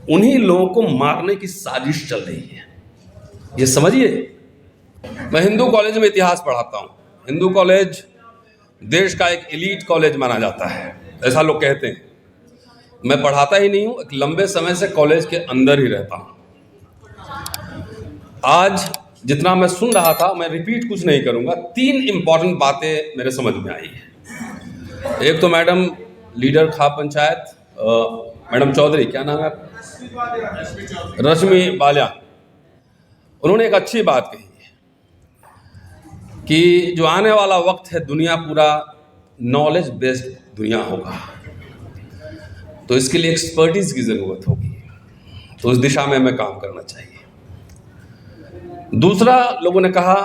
उन्हीं लोगों को मारने की साजिश चल रही है, ये समझिए। मैं हिंदू कॉलेज में इतिहास पढ़ाता हूँ। हिंदू कॉलेज देश का एक एलीट कॉलेज माना जाता है, ऐसा लोग कहते हैं। मैं पढ़ाता ही नहीं हूँ, एक लंबे समय से कॉलेज के अंदर ही रहता हूँ। आज जितना मैं सुन रहा था, मैं रिपीट कुछ नहीं करूँगा। 3 इंपॉर्टेंट बातें मेरे समझ में आई है। एक तो मैडम लीडर खाप पंचायत मैडम चौधरी, क्या नाम है आपका? रश्मि बाल्या, उन्होंने एक अच्छी बात कही है कि जो आने वाला वक्त है, दुनिया पूरा नॉलेज बेस्ड दुनिया होगा, तो इसके लिए एक्सपर्टीज की ज़रूरत होगी, तो उस दिशा में हमें काम करना चाहिए। दूसरा, लोगों ने कहा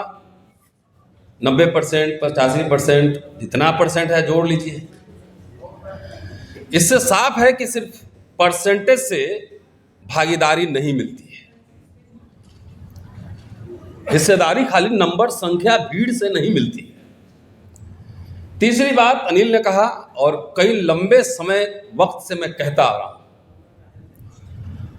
90%, 85%, जितना परसेंट है जोड़ लीजिए। इससे साफ है कि सिर्फ परसेंटेज से भागीदारी नहीं मिलती है। हिस्सेदारी खाली नंबर, संख्या, भीड़ से नहीं मिलती है। तीसरी बात अनिल ने कहा, और कई लंबे समय वक्त से मैं कहता आ रहा हूं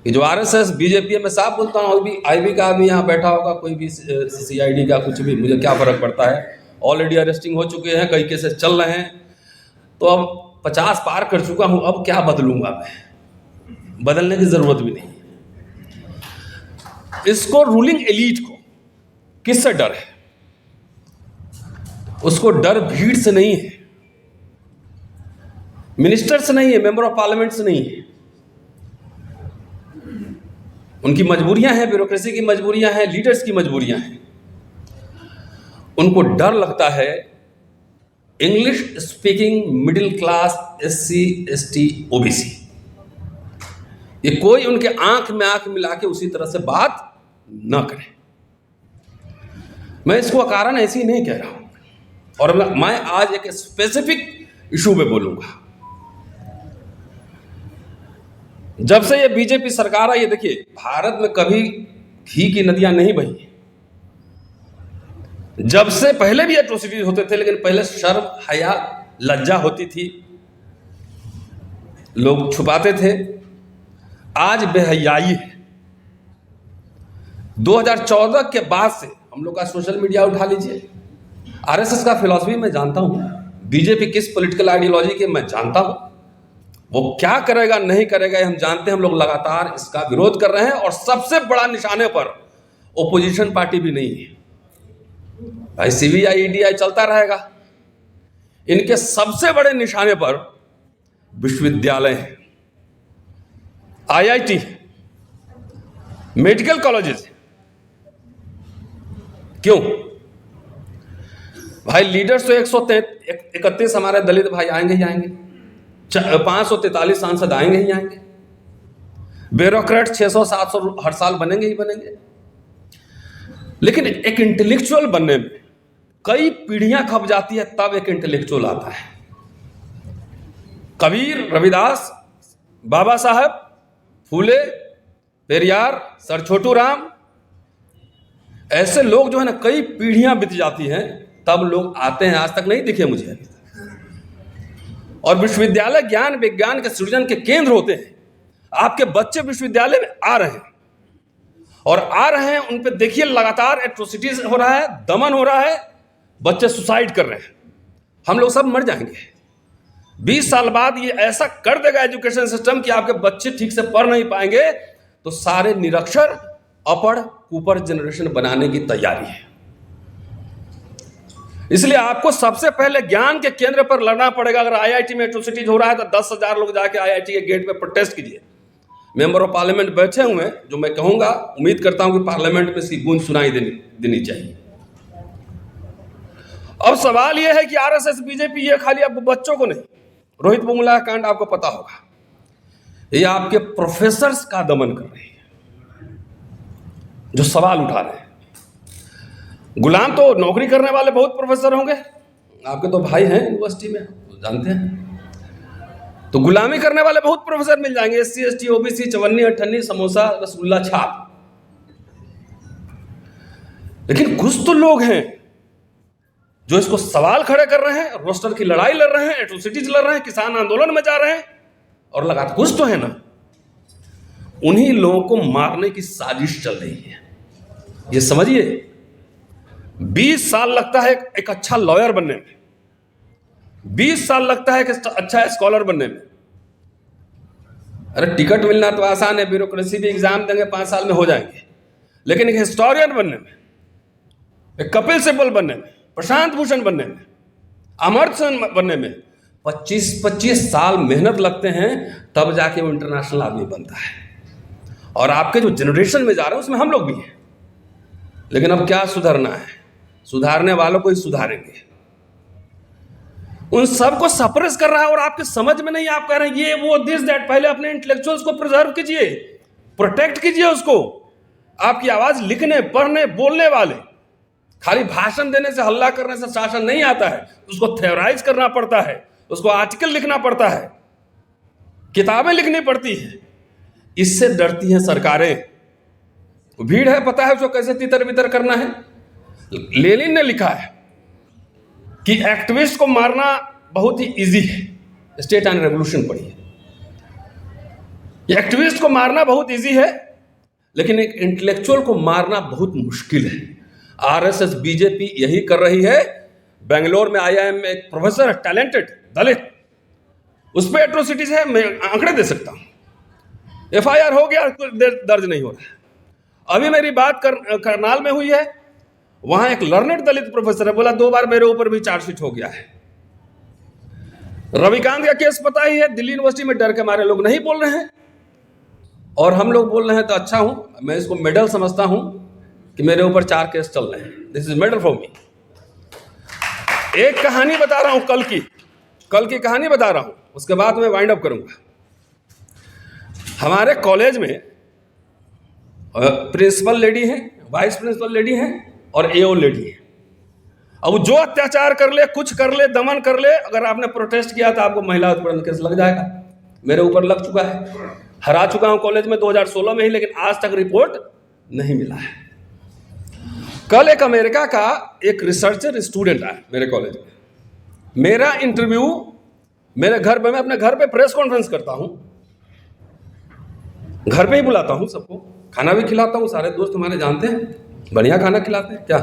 कि जो आरएसएस बीजेपी में साफ बोलता हूं, अभी आईबी का आदमी यहाँ बैठा होगा, कोई भी सीआईडी का, कुछ भी, मुझे क्या फर्क पड़ता है। ऑलरेडी अरेस्टिंग हो चुके हैं, कई केसेस चल रहे हैं, तो अब 50 पार कर चुका हूं, अब क्या बदलूंगा मैं? बदलने की जरूरत भी नहीं। इसको रूलिंग एलीट को किससे डर है? उसको डर भीड़ से नहीं है, मिनिस्टर से नहीं है, मेंबर ऑफ पार्लियामेंट से नहीं है। उनकी मजबूरियां हैं, ब्यूरोक्रेसी की मजबूरियां हैं, लीडर्स की मजबूरियां हैं। उनको डर लगता है English speaking middle class SC ST OBC, ये कोई उनके आंख में आंख मिला के उसी तरह से बात न करे। मैं इसको कारण ऐसे ही नहीं कह रहा हूं, और मैं आज एक स्पेसिफिक इशू पे बोलूंगा। जब से ये बीजेपी सरकार आई है, देखिए, भारत में कभी घी की नदियां नहीं बही। जब से पहले भी एट्रोसिटीज होते थे, लेकिन पहले शर्म, हया, लज्जा होती थी, लोग छुपाते थे। आज बेहयाई है। 2014 के बाद से हम लोग का सोशल मीडिया उठा लीजिए, आरएसएस का फिलॉसफी मैं जानता हूं, बीजेपी किस पॉलिटिकल आइडियोलॉजी के मैं जानता हूं, वो क्या करेगा नहीं करेगा हम जानते हैं। हम लोग लगातार इसका विरोध कर रहे हैं, और सबसे बड़ा निशाने पर ओपोजिशन पार्टी भी नहीं है भाई। सीबीआई ईडीआई चलता रहेगा, इनके सबसे बड़े निशाने पर विश्वविद्यालय है, आईआईटी, मेडिकल कॉलेजेस। क्यों भाई? लीडर्स तो 131 हमारे दलित भाई आएंगे ही आएंगे, 543 सांसद आएंगे ही आएंगे, ब्यूरोक्रेट 600-700 हर साल बनेंगे ही बनेंगे। लेकिन एक इंटेलेक्चुअल बनने में कई पीढ़ियां खप जाती है, तब एक इंटेलेक्चुअल आता है। कबीर, रविदास, बाबा साहब, फूले, पेरियार, सर छोटू राम, ऐसे लोग जो है ना, कई पीढ़ियां बीत जाती हैं, तब लोग आते हैं। आज तक नहीं दिखे मुझे अभी तक। और विश्वविद्यालय ज्ञान विज्ञान के सृजन के केंद्र होते हैं। आपके बच्चे विश्वविद्यालय में आ रहे हैं, और आ रहे हैं, उन पे देखिए लगातार एट्रोसिटीज हो रहा है, दमन हो रहा है, बच्चे सुसाइड कर रहे हैं। हम लोग सब मर जाएंगे। 20 साल बाद ये ऐसा कर देगा एजुकेशन सिस्टम कि आपके बच्चे ठीक से पढ़ नहीं पाएंगे, तो सारे निरक्षर, अपढ़, कुपढ़ जनरेशन बनाने की तैयारी है। इसलिए आपको सबसे पहले ज्ञान के केंद्र पर लड़ना पड़ेगा। अगर आईआईटी में एट्रोसिटीज हो रहा है, तो 10,000 लोग जाके आईआईटी के गेट पे प्रोटेस्ट कीजिए। मेंबर ऑफ पार्लियामेंट बैठे हुए हैं, जो मैं कहूंगा, उम्मीद करता हूं कि पार्लियामेंट में इसकी गूंज सुनाई देनी चाहिए। अब सवाल यह है कि आरएसएस बीजेपी ये खाली अब बच्चों को नहीं, रोहित वेमुला कांड आपको पता होगा, ये आपके प्रोफेसर्स का दमन कर रही है, जो सवाल उठा रहे हैं। गुलाम तो नौकरी करने वाले बहुत प्रोफेसर होंगे, आपके तो भाई हैं यूनिवर्सिटी में, तो जानते हैं। तो गुलामी करने वाले बहुत प्रोफेसर मिल जाएंगे, एससी एसटी ओबीसी, चवन्नी अठन्नी, समोसा रसगुल्ला छाप। लेकिन कुछ तो लोग हैं जो इसको सवाल खड़े कर रहे हैं, रोस्टर की लड़ाई लड़ रहे हैं, एट्रोसिटीज लड़ रहे हैं, किसान आंदोलन में जा रहे हैं, और लगातार कुछ तो है ना, उन्हीं लोगों को मारने की साजिश चल रही है। ये समझिए, 20 साल लगता है एक अच्छा लॉयर बनने में, 20 साल लगता है एक अच्छा स्कॉलर बनने में। अरे टिकट मिलना तो आसान है, ब्यूरोक्रेसी भी एग्जाम देंगे 5 साल में हो जाएंगे, लेकिन एक हिस्टोरियन बनने में, एक कपिल सिब्बल बनने में, प्रशांत भूषण बनने में, अमर्त्य सेन बनने में 25-25 साल मेहनत लगते हैं, तब जाके वो इंटरनेशनल आदमी बनता है। और आपके जो जनरेशन में जा रहे हैं उसमें हम लोग भी हैं। लेकिन अब क्या सुधरना है? सुधारने वालों को ही सुधारेंगे। उन सबको सप्रेस कर रहा है और आपके समझ में नहीं, आप कह रहे हैं ये वो दिस दैट। पहले अपने इंटेलेक्चुअल्स को प्रिजर्व कीजिए, प्रोटेक्ट कीजिए उसको। आपकी आवाज लिखने, पढ़ने, बोलने वाले, खाली भाषण देने से, हल्ला करने से शासन नहीं आता है। उसको थ्योराइज करना पड़ता है, उसको आर्टिकल लिखना पड़ता है, किताबें लिखनी पड़ती है। इससे डरती हैं सरकारें। भीड़ है, पता है उसको कैसे तितर बितर करना है। लेनिन ने लिखा है कि एक्टिविस्ट को मारना बहुत ही इजी है। स्टेट एंड रेवोल्यूशन पढ़िए। एक्टिविस्ट को मारना बहुत इजी है, लेकिन एक इंटेलेक्चुअल को मारना बहुत मुश्किल है। आरएसएस, बीजेपी यही कर रही है। बेंगलोर में आईआईएम में एक प्रोफेसर है, टैलेंटेड दलित, उस पर एट्रोसिटीज है, मैं आंकड़े दे सकता हूं। एफआईआर हो गया, दर्ज नहीं हो रहा है। अभी मेरी बात करनाल में हुई है, वहां एक लर्नेड दलित प्रोफेसर है, बोला 2 बार मेरे ऊपर भी चार्जशीट हो गया है। रविकांत का केस पता ही है, दिल्ली यूनिवर्सिटी में डर के मारे लोग नहीं बोल रहे हैं, और हम लोग बोल रहे हैं तो अच्छा हूं। मैं इसको मेडल समझता हूं कि मेरे ऊपर 4 केस चल रहे हैं। This is medal for me. एक कहानी बता रहा हूं, कल की कहानी बता रहा हूं, उसके बाद मैं वाइंड अप करूंगा। हमारे कॉलेज में प्रिंसिपल लेडी हैं, वाइस प्रिंसिपल लेडी हैं और एओ लेडी है। अब जो अत्याचार कर ले, कुछ कर ले, दमन कर ले, अगर आपने प्रोटेस्ट किया तो आपको महिला उत्पीड़न केस लग जाएगा। मेरे ऊपर लग चुका है, हरा चुका हूं कॉलेज में 2016 में ही, लेकिन आज तक रिपोर्ट नहीं मिला है। कल एक अमेरिका का एक रिसर्चर स्टूडेंट आया मेरे कॉलेज में। मेरा इंटरव्यू मेरे घर पे, मैं अपने घर पे प्रेस कॉन्फ्रेंस करता हूं, घर पे ही बुलाता हूं सबको, खाना भी खिलाता हूं। सारे दोस्त हमारे जानते हैं, बढ़िया खाना खिलाते हैं क्या।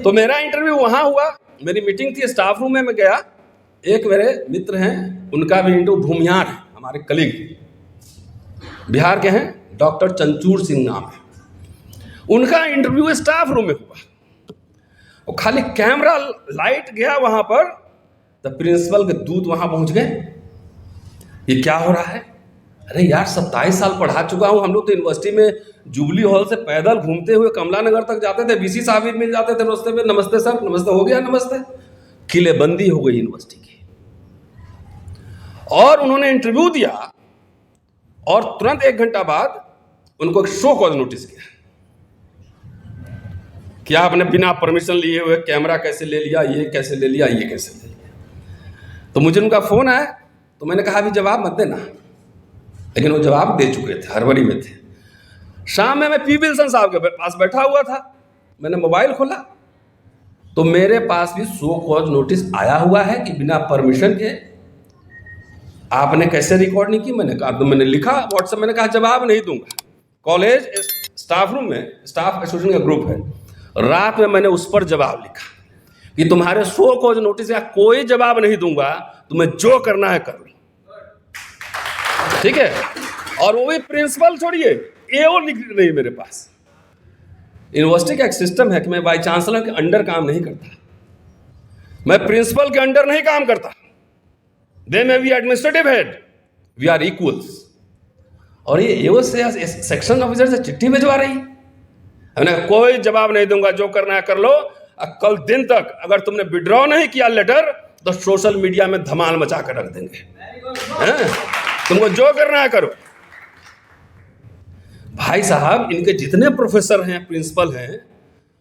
तो मेरा इंटरव्यू वहां हुआ, मेरी मीटिंग थी स्टाफ रूम में, मैं गया। एक मेरे मित्र हैं, उनका भी इंटरव्यू, भूमियार है, हमारे कलीग, बिहार के हैं, डॉक्टर चंचूर सिंह नाम है। उनका इंटरव्यू स्टाफ रूम में हुआ। और खाली कैमरा लाइट गया वहां पर, तो प्रिंसिपल के दूत वहां पहुंच गए। ये क्या हो रहा है? अरे यार, 27 साल पढ़ा चुका हूं। हम लोग तो यूनिवर्सिटी में जुबली हॉल से पैदल घूमते हुए कमला नगर तक जाते थे, बीसी साहब भी मिल जाते थे रास्ते में, नमस्ते सर, नमस्ते हो गया, नमस्ते। किलेबंदी हो गई यूनिवर्सिटी की। और उन्होंने इंटरव्यू दिया और तुरंत 1 घंटा बाद उनको एक शो कॉज नोटिस किया कि आपने बिना परमिशन लिए हुए कैमरा कैसे ले लिया, ये कैसे ले लिया, ये कैसे ले लिया। तो मुझे उनका फोन आया, तो मैंने कहा अभी जवाब मत देना, लेकिन वो जवाब दे चुके थे, हड़बड़ी में थे। शाम में मैं पी विल्सन साहब के पास बैठा हुआ था, मैंने मोबाइल खोला तो मेरे पास भी शो कॉज नोटिस आया हुआ है कि बिना परमिशन के आपने कैसे रिकॉर्ड नहीं की। मैंने कहा, तो मैंने लिखा व्हाट्सएप, मैंने कहा जवाब नहीं दूंगा। कॉलेज स्टाफ रूम में स्टाफ एसोसिएशन का ग्रुप है, रात में मैंने उस पर जवाब लिखा कि तुम्हारे शो कॉज नोटिस का कोई जवाब नहीं दूंगा, तुम्हें जो करना है कर लो, ठीक है। और वो भी प्रिंसिपल छोड़िए, एओ लिख रही मेरे पास। यूनिवर्सिटी का एक सिस्टम है कि मैं वाइस चांसलर के अंडर काम नहीं करता, मैं प्रिंसिपल के अंडर नहीं काम करता। They may be administrative head, we are equals. और ये एओ से सेक्शन ऑफिसर से चिट्ठी भिजवा रही है। हमने कोई जवाब नहीं दूंगा, जो करना है कर लो। कल दिन तक अगर तुमने विड्रॉ नहीं किया लेटर, तो सोशल मीडिया में धमाल मचा कर रख देंगे। तुमको जो करना है करो। भाई साहब, इनके जितने प्रोफेसर हैं, प्रिंसिपल हैं,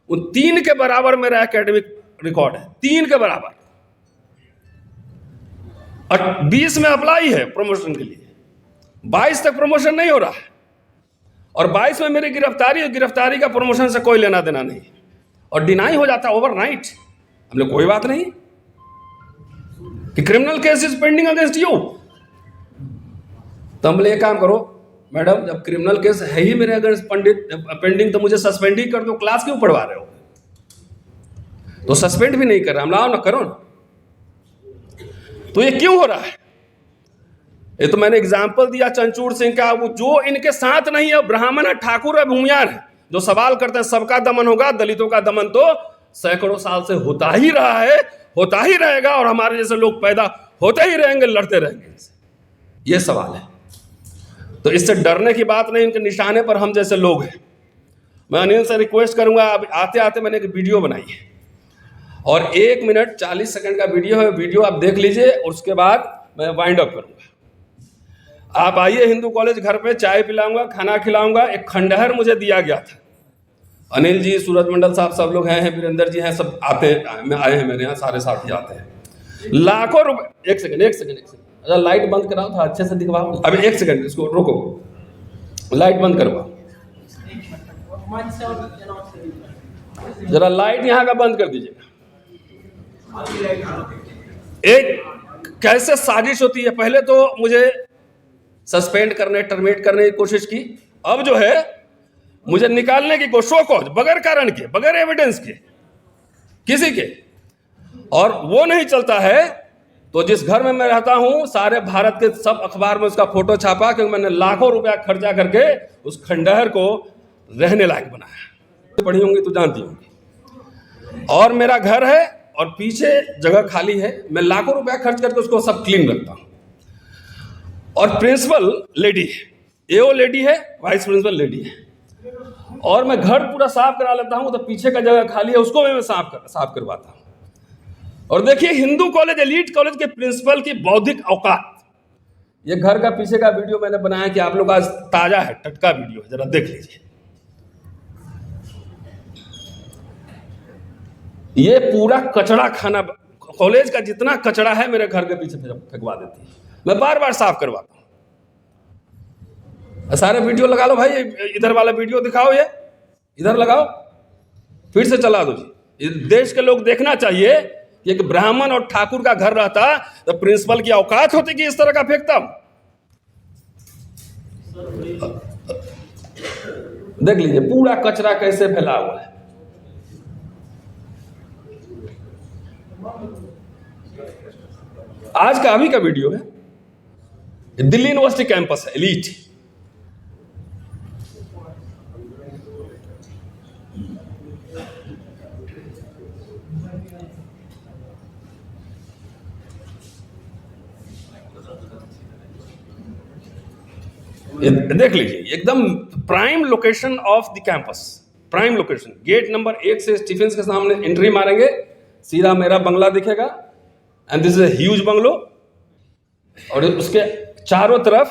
उन 3 के बराबर मेरा एकेडमिक रिकॉर्ड है, 3 के बराबर। और 20 में अप्लाई है प्रमोशन के लिए, 22 तक प्रमोशन नहीं हो रहा है। और 22 में मेरी गिरफ्तारी का प्रमोशन से कोई लेना देना नहीं, और डिनाई हो जाता ओवरनाइट। हमने कोई बात नहीं कि criminal case is pending against you, तो हम बोले एक काम करो मैडम, जब क्रिमिनल केस है ही मेरे अगर पेंडिंग, तो मुझे सस्पेंड ही कर दो, क्लास क्यों पढ़वा रहे हो? तो सस्पेंड भी नहीं कर रहा, हम लाओ ना, करो ना। तो ये क्यों हो रहा है? ये तो मैंने एग्जाम्पल दिया चंचूड़ सिंह का, वो जो इनके साथ नहीं है, ब्राह्मण है, ठाकुर है, भूमियार है, जो सवाल करते हैं सबका दमन होगा, दलितों का दमन तो सैकड़ों साल से होता ही रहा है, होता ही रहेगा, और हमारे जैसे लोग पैदा होते ही रहेंगे, लड़ते रहेंगे। ये सवाल है। तो इससे डरने की बात नहीं, इनके निशाने पर हम जैसे लोग हैं। मैं अनिल से रिक्वेस्ट करूंगा, अब आते आते मैंने एक वीडियो बनाई है, और 1 मिनट 40 सेकंड का वीडियो है, वीडियो आप देख लीजिए, और उसके बाद मैं वाइंड अप करूंगा। आप आइए हिंदू कॉलेज, घर पे चाय पिलाऊंगा, खाना खिलाऊंगा। एक खंडहर मुझे दिया गया था, अनिल जी, सूरज मंडल साहब, सब लोग हैं, वीरेंद्र जी हैं, सब आते हैं, आए हैं मेरे यहाँ, सारे साथी आते हैं। लाखों रुपए। एक सेकंड, अच्छा लाइट बंद कराओ, था अच्छे से दिखवाओ। अभी 1 सेकंड, इसको रोको, लाइट बंद करवाओ जरा, लाइट यहाँ का बंद कर दीजिएगा। एक कैसे साजिश होती है, पहले तो मुझे सस्पेंड करने, टर्मिनेट करने की कोशिश की, अब जो है मुझे निकालने की कोशिश, शो कॉज, बगैर कारण के, बगैर एविडेंस के, किसी के, और वो नहीं चलता है। तो जिस घर में मैं रहता हूं, सारे भारत के सब अखबार में उसका फोटो छापा, क्योंकि मैंने लाखों रुपया खर्चा करके उस खंडहर को रहने लायक बनाया। पढ़ी होंगी तो जानती होंगी। और मेरा घर है और पीछे जगह खाली है, मैं लाखों रुपया खर्च करके उसको सब क्लीन रखता हूं। और प्रिंसिपल लेडी है, एओ लेडी है, वाइस प्रिंसिपल लेडी है, और मैं घर पूरा साफ करा लेता हूं, तो पीछे का जगह खाली है, उसको मैं साफ करवाता हूं। और देखिए, हिंदू कॉलेज, एलीट कॉलेज के प्रिंसिपल की बौद्धिक औकात। ये घर का पीछे का वीडियो मैंने बनाया कि आप लोग, आज ताजा है, टटका वीडियो है, जरा देख लीजिए। ये पूरा कचरा खाना, कॉलेज का जितना कचरा है मेरे घर के पीछे फेंकवा देती है, मैं बार बार साफ करवाता हूं। सारे वीडियो लगा लो भाई, इधर वाला वीडियो दिखाओ, ये इधर लगाओ, फिर से चला दो जी। देश के लोग देखना चाहिए कि एक ब्राह्मण और ठाकुर का घर रहता तो प्रिंसिपल की औकात होती कि इस तरह का फेंकता। देख लीजिए पूरा कचरा कैसे फैला हुआ है। आज का अभी का वीडियो है, दिल्ली यूनिवर्सिटी कैंपस है, एलीट। देख लीजिए, एकदम prime location of the campus, prime location. Gate number 1 से स्टीफेंस के सामने एंट्री मारेंगे, सीधा मेरा बंगला दिखेगा, and this is a huge bungalow, और उसके चारों तरफ,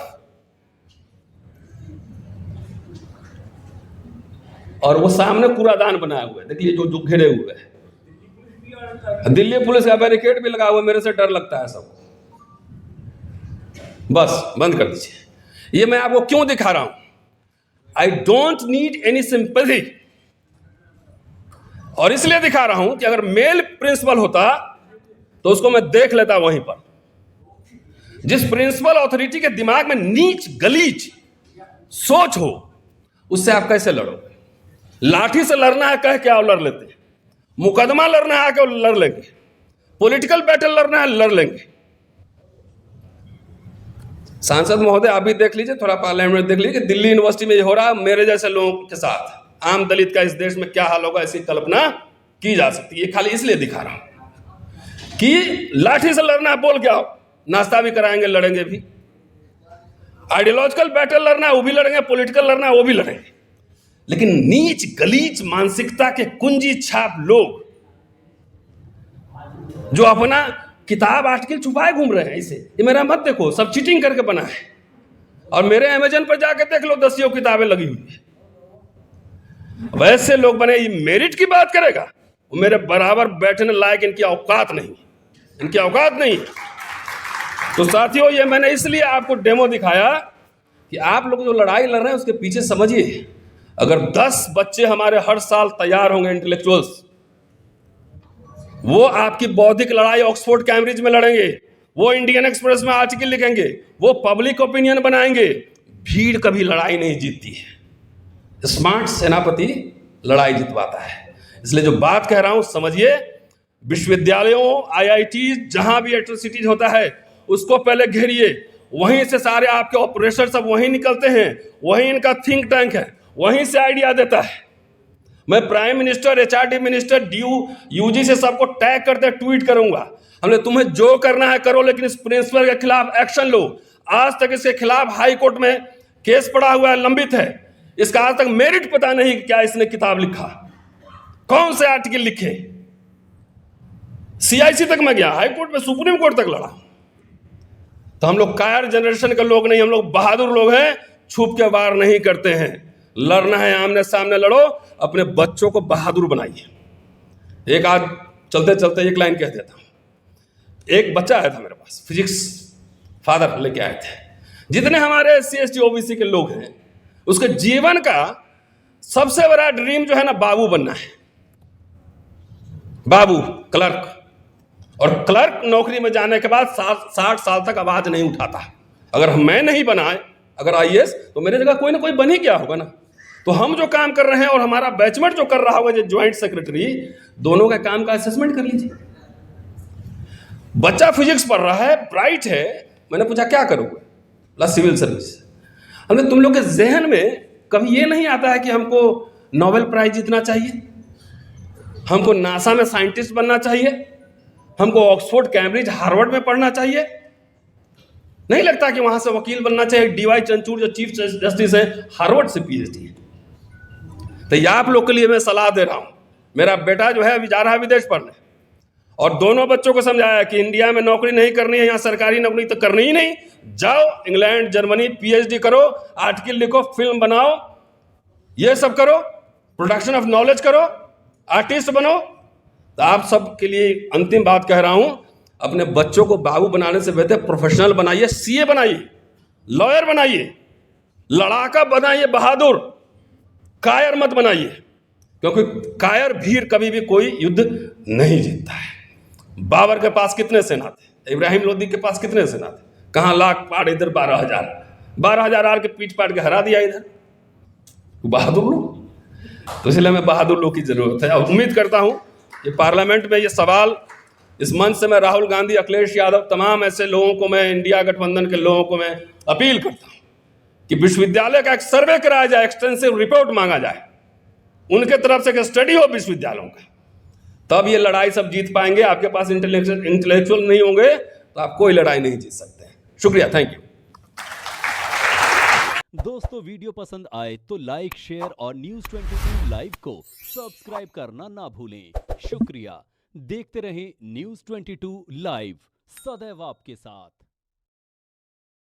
और वो सामने कूड़ादान बनाया हुआ है, देख लीजिए, जो घेरे हुए है। दिल्ली पुलिस का बैरिकेड भी लगा हुआ है, मेरे से डर लगता है सबको। बस बंद कर दीजिए। ये मैं आपको क्यों दिखा रहा हूं? I don't need any sympathy, और इसलिए दिखा रहा हूं कि अगर मेल प्रिंसिपल होता तो उसको मैं देख लेता वहीं पर। जिस प्रिंसिपल अथॉरिटी के दिमाग में नीच गलीच सोच हो, उससे आप कैसे लड़ोगे? लाठी से लड़ना है कह के आओ, लड़ लेते हैं। मुकदमा लड़ना है आके लड़ लेंगे, पॉलिटिकल बैटल लड़ना है लड़ लेंगे। सांसद महोदय, आप भी देख लीजिए, थोड़ा पार्लियामेंट में देख लीजिए कि दिल्ली यूनिवर्सिटी में ये हो रहा, मेरे जैसे लोगों के साथ, आम दलित का इस देश में क्या हाल होगा, ऐसी कल्पना की जा सकती है। खाली इसलिए दिखा रहा हूं कि लाठी से लड़ना है, बोल के आओ, नाश्ता भी कराएंगे, लड़ेंगे भी। आइडियोलॉजिकल बैटल लड़ना है वो भी लड़ेंगे, पॉलिटिकल लड़ना है वो भी लड़ेंगे। लेकिन नीच गलीच मानसिकता के कुंजी छाप लोग जो अपना किताब आर्टिकल छुपाए घूम रहे हैं, इसे ये मेरा मत देखो, सब चीटिंग करके बना है। और मेरे अमेजन पर जाकर देख लो, 10 किताबें लगी हुई है। वैसे लोग बने, ये मेरिट की बात करेगा, वो मेरे बराबर बैठने लायक इनकी औकात नहीं, इनकी औकात नहीं। तो साथियों, ये मैंने इसलिए आपको डेमो दिखाया कि आप लोग जो लड़ाई लड़ रहे हैं उसके पीछे समझिए। अगर 10 बच्चे हमारे हर साल तैयार होंगे इंटेलेक्चुअल्स, वो आपकी बौद्धिक लड़ाई ऑक्सफोर्ड कैम्ब्रिज में लड़ेंगे, वो इंडियन एक्सप्रेस में आर्टिकल लिखेंगे, वो पब्लिक ओपिनियन बनाएंगे। भीड़ कभी लड़ाई नहीं जीतती है, स्मार्ट सेनापति लड़ाई जितवाता है। इसलिए जो बात कह रहा हूं समझिए, विश्वविद्यालयों, आईआईटी, जहां भी एट्रोसिटीज होता है उसको पहले घेरिए, वहीं से सारे आपके ऑपरेशन सब वहीं निकलते हैं, वहीं इनका थिंक टैंक है, वहीं से आइडिया देता है। मैं prime minister, HRD minister, UG से सबको टैग करते ट्वीट करूंगा, हमने तुम्हें जो करना है करो, लेकिन इस प्रिंसिपल के खिलाफ एक्शन लो। आज तक इसके खिलाफ हाई कोर्ट में केस पड़ा हुआ है, लंबित है, इसका आज तक मेरिट पता नहीं कि क्या इसने किताब लिखा, कौन से आर्टिकल लिखे। सीआईसी तक मैं गया, हाई कोर्ट में, सुप्रीम कोर्ट तक लड़ा। तो हम लोग कायर जनरेशन के लोग नहीं, हम लोग बहादुर लोग हैं, छुप के वार नहीं करते हैं। लड़ना है आमने सामने लड़ो, अपने बच्चों को बहादुर बनाइए। एक आज चलते चलते एक लाइन कह देता हूं। एक बच्चा आया था मेरे पास, फिजिक्स फादर लेके आए थे। जितने हमारे SC ST OBC के लोग हैं, उसके जीवन का सबसे बड़ा ड्रीम जो है ना, बाबू बनना है। बाबू, क्लर्क। और क्लर्क नौकरी में जाने के बाद 60 साल तक आवाज नहीं उठाता। अगर मैं नहीं बनाए, अगर IAS, तो मेरे जगह कोई ना कोई बन ही गया होगा ना। तो हम जो काम कर रहे हैं और हमारा बैचमेट जो कर रहा होगा, जो ज्वाइंट सेक्रेटरी, दोनों का काम का असेसमेंट कर लीजिए। बच्चा फिजिक्स पढ़ रहा है, ब्राइट है, मैंने पूछा क्या करोगे, प्लस सिविल सर्विस। हमने तुम लोग के जहन में कभी ये नहीं आता है कि हमको नोबेल प्राइज जीतना चाहिए, हमको नासा में साइंटिस्ट बनना चाहिए, हमको ऑक्सफोर्ड, कैम्ब्रिज, हार्वर्ड में पढ़ना चाहिए? नहीं लगता कि वहां से वकील बनना चाहिए? DY चंद्रचूड़ जो चीफ जस्टिस है, हार्वर्ड से PhD है। तो ये आप लोग के लिए मैं सलाह दे रहा हूं। मेरा बेटा जो है अभी जा रहा है विदेश पढ़ने, और दोनों बच्चों को समझाया कि इंडिया में नौकरी नहीं करनी है, यहाँ सरकारी नौकरी तो करनी ही नहीं, जाओ इंग्लैंड, जर्मनी PhD करो, आर्टिकल लिखो, फिल्म बनाओ, ये सब करो, प्रोडक्शन ऑफ नॉलेज करो, आर्टिस्ट बनो। तो आप सब के लिए अंतिम बात कह रहा हूं, अपने बच्चों को बाबू बनाने से बेहतर प्रोफेशनल बनाइए, CA बनाइए, लॉयर बनाइए, लड़ाका बनाइए, बहादुर। कायर मत बनाइए, क्योंकि कायर भीड़ कभी भी कोई युद्ध नहीं जीतता है। बाबर के पास कितने सेना थे, इब्राहिम लोदी के पास कितने सेना थे, कहां लाख पार, इधर 12,000 आर के पीट पाट के हरा दिया इधर। बहादुर लोग। तो इसलिए हमें बहादुर लोग की जरूरत है। और उम्मीद करता हूं कि पार्लियामेंट में ये सवाल, इस मंच से मैं राहुल गांधी, अखिलेश यादव, तमाम ऐसे लोगों को, मैं इंडिया गठबंधन के लोगों को मैं अपील करता हूं कि विश्वविद्यालय का एक सर्वे कराया जाए, एक्सटेंसिव रिपोर्ट मांगा जाए, उनके तरफ से एक स्टडी हो विश्वविद्यालयों का, तब ये लड़ाई सब जीत पाएंगे। आपके पास इंटेलेक्चुअल नहीं होंगे तो आप कोई लड़ाई नहीं जीत सकते। शुक्रिया, थैंक यू। दोस्तों, वीडियो पसंद आए तो लाइक, शेयर और News 22 लाइव को सब्सक्राइब करना ना भूलें। शुक्रिया। देखते रहें News 22 लाइव, सदैव आपके साथ।